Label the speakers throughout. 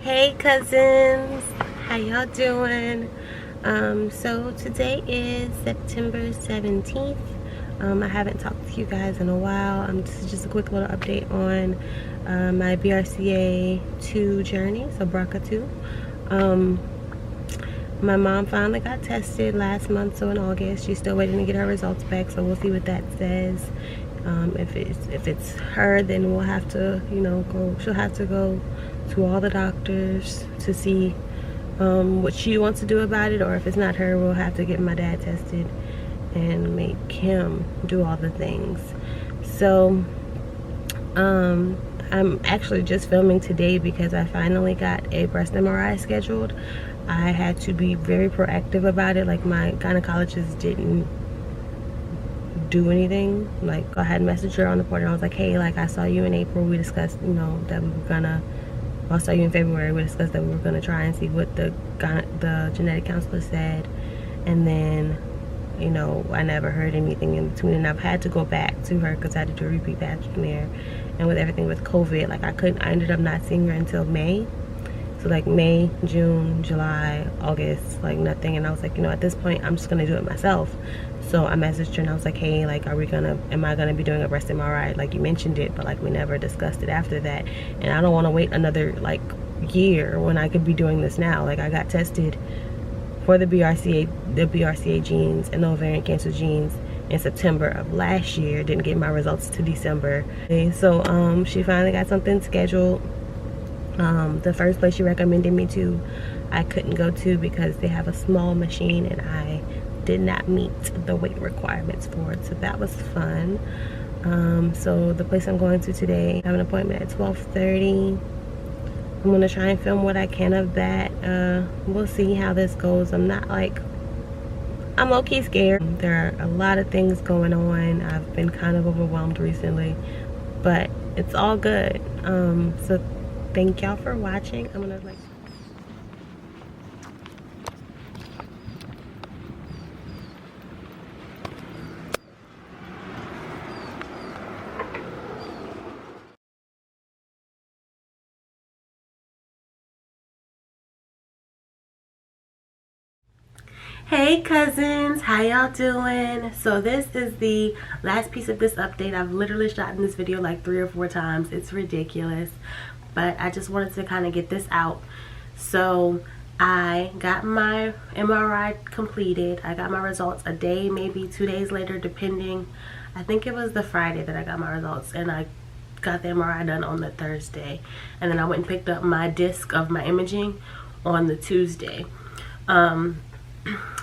Speaker 1: Hey cousins, how y'all doing? So today is September 17th. I haven't talked to you guys in a while. This is just a quick little update on my BRCA2 journey, so BRCA2. My mom finally got tested last month, so in August. She's still waiting to get her results back, so we'll see what that says. If it's her, then we'll have to, she'll have to go to all the doctors to see what she wants to do about it, or if it's not her, we'll have to get my dad tested and make him do all the things. So I'm actually just filming today because I finally got a breast MRI scheduled. I had to be very proactive about it. Like, my gynecologist didn't do anything. Like, I had messaged her on the portal. I was like, hey, like, I saw you in April. We discussed, that we were gonna, I saw you in February. We discussed that we were gonna try and see what the genetic counselor said. And then, I never heard anything in between, and I've had to go back to her because I had to do a repeat batch from there. And with everything with COVID, like, I ended up not seeing her until May. So like May, June, July, August, like nothing. And I was like, at this point, I'm just gonna do it myself. So I messaged her and I was like, hey, like, am I gonna be doing a breast MRI? Like, you mentioned it, but like, we never discussed it after that. And I don't want to wait another like year when I could be doing this now. Like, I got tested for the BRCA genes and the ovarian cancer genes in September of last year. Didn't get my results to December. Okay, so she finally got something scheduled. The first place she recommended me to, I couldn't go to because they have a small machine and I did not meet the weight requirements for it. So that was fun. So the place I'm going to today, I have an appointment at 12:30. I'm going to try and film what I can of that. We'll see how this goes. I'm low-key scared. There are a lot of things going on. I've been kind of overwhelmed recently, but it's all good. So thank y'all for watching. I'm gonna Hey cousins, how y'all doing? So this is the last piece of this update. I've literally shot in this video like 3 or 4 times. It's ridiculous, but I just wanted to kind of get this out. So I got my MRI completed. I got my results a day, maybe 2 days later, depending. I think it was the Friday that I got my results, and I got the MRI done on the Thursday, and then I went and picked up my disc of my imaging on the Tuesday.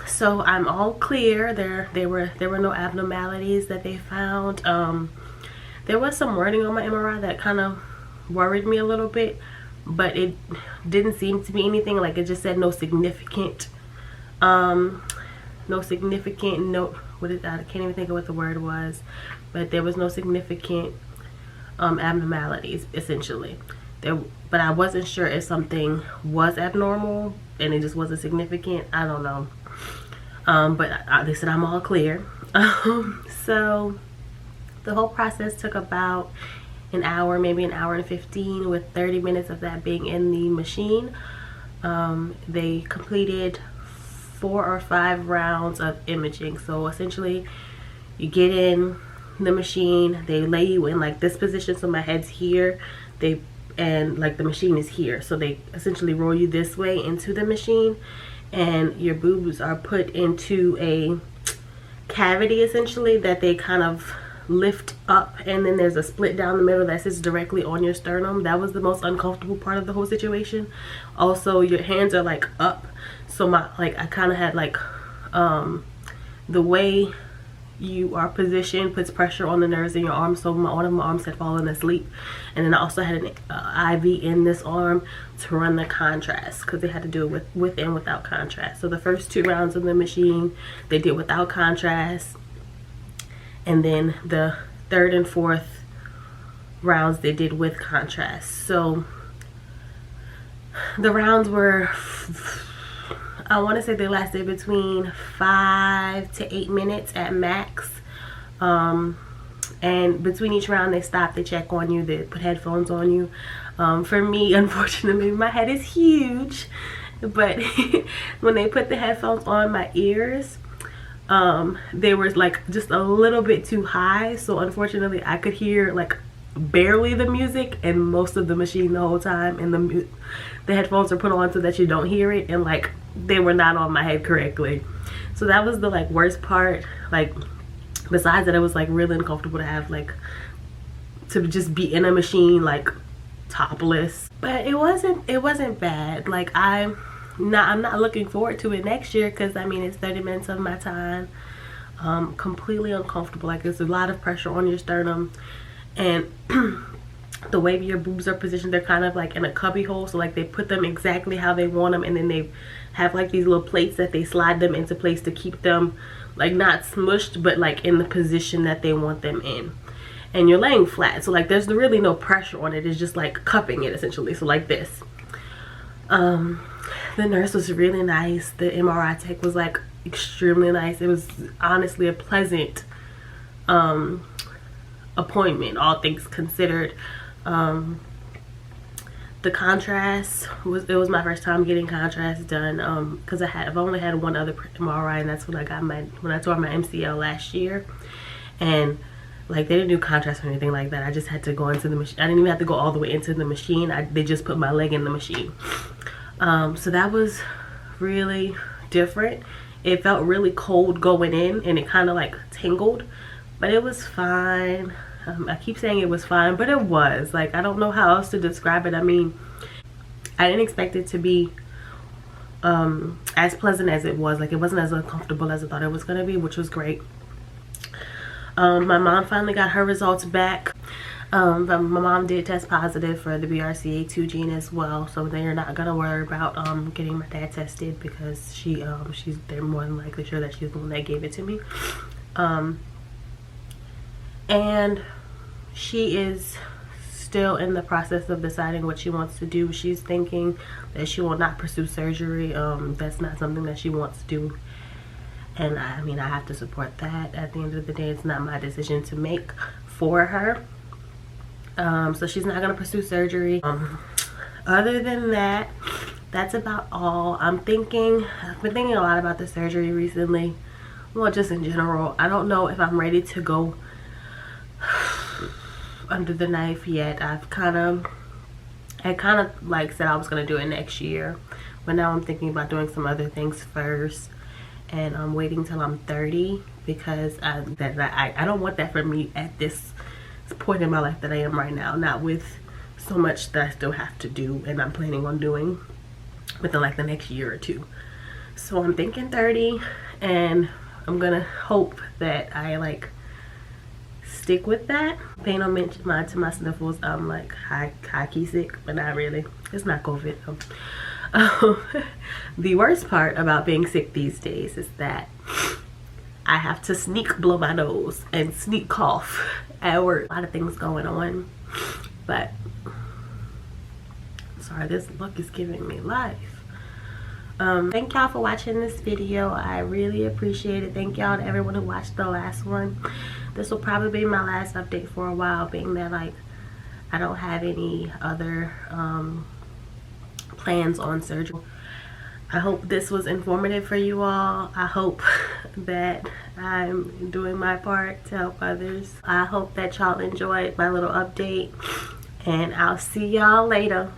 Speaker 1: So I'm all clear. There were no abnormalities that they found. There was some wording on my MRI that kind of worried me a little bit, but it didn't seem to be anything. Like, it just said no significant I can't even think of what the word was, but there was no significant abnormalities, essentially. But I wasn't sure if something was abnormal and it just wasn't significant. I don't know. But they said I'm all clear. So the whole process took about an hour, maybe an hour and 15, with 30 minutes of that being in the machine. They completed 4 or 5 rounds of imaging. So essentially, you get in the machine, they lay you in like this position, so my head's here, and like the machine is here, so they essentially roll you this way into the machine, and your boobs are put into a cavity essentially that they kind of lift up, and then there's a split down the middle that sits directly on your sternum. That was the most uncomfortable part of the whole situation. Also, your hands are like up, so I kind of had like the way you are positioned puts pressure on the nerves in your arm, so one of my arms had fallen asleep, and then I also had an IV in this arm to run the contrast, because they had to do it with and without contrast. So the first 2 rounds of the machine they did without contrast, and then the 3rd and 4th rounds they did with contrast. So the rounds were, I want to say they lasted between 5 to 8 minutes at max. And between each round they stop, they check on you, they put headphones on you. For me, unfortunately, my head is huge, but when they put the headphones on my ears, they were like just a little bit too high, so unfortunately I could hear like barely the music and most of the machine the whole time, and the headphones are put on so that you don't hear it, and like they were not on my head correctly. So that was the like worst part. Like besides that, it was like really uncomfortable to have like to just be in a machine like topless, but it wasn't bad. Like I'm not looking forward to it next year, because I mean it's 30 minutes of my time. Completely uncomfortable. Like there's a lot of pressure on your sternum, and the way your boobs are positioned, they're kind of like in a cubby hole, so like they put them exactly how they want them, and then they have like these little plates that they slide them into place to keep them like not smushed, but like in the position that they want them in. And you're laying flat, so like there's really no pressure on it. It's just like cupping it essentially, so like this. The nurse was really nice. The MRI tech was like extremely nice. It was honestly a pleasant appointment, all things considered. The contrast was my first time getting contrast done, because I've only had one other MRI, and that's when I tore my MCL last year. And like they didn't do contrast or anything like that. I just had to go into the machine. I didn't even have to go all the way into the machine. They just put my leg in the machine. So that was really different. It felt really cold going in, and it kind of like tingled, but it was fine. I keep saying it was fine, but it was. Like, I don't know how else to describe it. I mean, I didn't expect it to be as pleasant as it was. Like, it wasn't as uncomfortable as I thought it was going to be, which was great. My mom finally got her results back. But my mom did test positive for the BRCA2 gene as well, so they're not gonna worry about getting my dad tested, because they're more than likely sure that she's the one that gave it to me. And she is still in the process of deciding what she wants to do. She's thinking that she will not pursue surgery. That's not something that she wants to do, and I mean I have to support that. At the end of the day, it's not my decision to make for her. So she's not gonna pursue surgery. Other than that, that's about all. I've been thinking a lot about the surgery recently. Well, just in general. I don't know if I'm ready to go under the knife yet. I kind of like said I was gonna do it next year, but now I'm thinking about doing some other things first, and I'm waiting till I'm 30, because I don't want that for me at this point in my life that I am right now, not with so much that I still have to do and I'm planning on doing within like the next year or two. So I'm thinking 30, and I'm gonna hope that I like stick with that. Paying no mind to my sniffles. I'm like high key sick, but not really. It's not COVID. The worst part about being sick these days is that I have to sneak blow my nose and sneak cough at work. A lot of things going on, but sorry, this look is giving me life. Thank y'all for watching this video. I really appreciate it. Thank y'all to everyone who watched the last one. This will probably be my last update for a while, being that like I don't have any other plans on surgery. I hope this was informative for you all. I hope that I'm doing my part to help others. I hope that y'all enjoyed my little update, and I'll see y'all later.